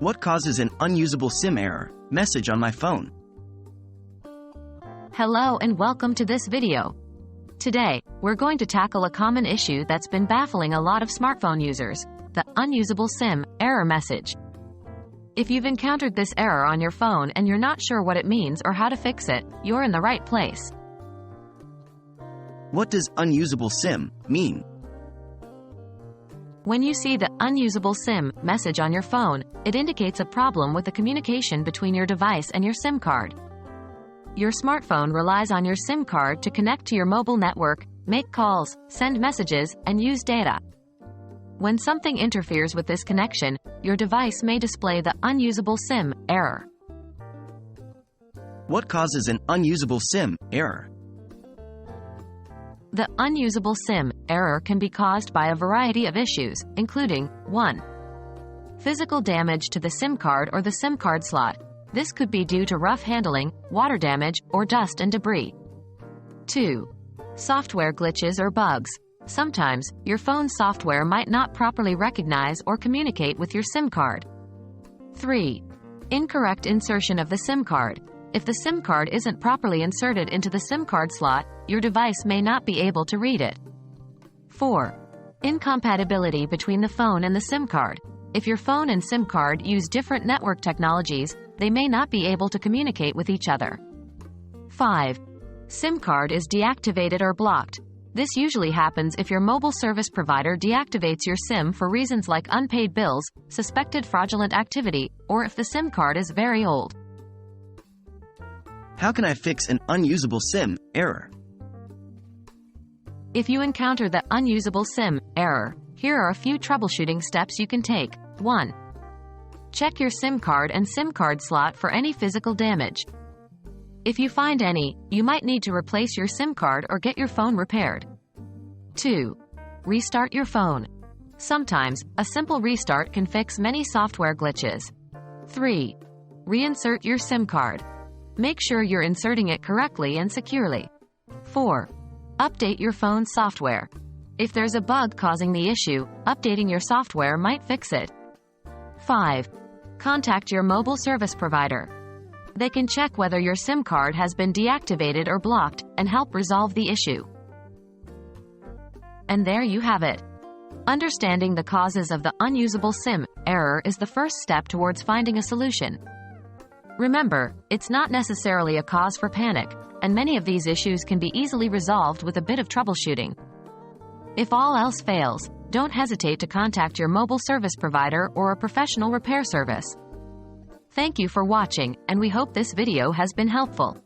What causes an unusable SIM error message on my phone? Hello and welcome to this video. Today, we're going to tackle a common issue that's been baffling a lot of smartphone users, the unusable SIM error message. If you've encountered this error on your phone and you're not sure what it means or how to fix it, you're in the right place. What does unusable SIM mean? When you see the unusable SIM message on your phone, it indicates a problem with the communication between your device and your SIM card. Your smartphone relies on your SIM card to connect to your mobile network, make calls, send messages, and use data. When something interferes with this connection, your device may display the unusable SIM error. What causes an unusable SIM error? The unusable SIM error can be caused by a variety of issues, including 1. Physical damage to the SIM card or the SIM card slot. This could be due to rough handling, water damage, or dust and debris. 2. Software glitches or bugs. Sometimes, your phone's software might not properly recognize or communicate with your SIM card. 3. Incorrect insertion of the SIM card. If the SIM card isn't properly inserted into the SIM card slot, your device may not be able to read it. 4. Incompatibility between the phone and the SIM card. If your phone and SIM card use different network technologies, they may not be able to communicate with each other. 5. SIM card is deactivated or blocked. This usually happens if your mobile service provider deactivates your SIM for reasons like unpaid bills, suspected fraudulent activity, or if the SIM card is very old. How can I fix an unusable SIM error? If you encounter the unusable SIM error, here are a few troubleshooting steps you can take. 1. Check your SIM card and SIM card slot for any physical damage. If you find any, you might need to replace your SIM card or get your phone repaired. 2. Restart your phone. Sometimes, a simple restart can fix many software glitches. 3. Reinsert your SIM card. Make sure you're inserting it correctly and securely. 4. Update your phone's software. If there's a bug causing the issue, updating your software might fix it. 5. Contact your mobile service provider. They can check whether your SIM card has been deactivated or blocked and help resolve the issue. And there you have it. Understanding the causes of the unusable SIM error is the first step towards finding a solution. Remember, it's not necessarily a cause for panic, and many of these issues can be easily resolved with a bit of troubleshooting. If all else fails, don't hesitate to contact your mobile service provider or a professional repair service. Thank you for watching, and we hope this video has been helpful.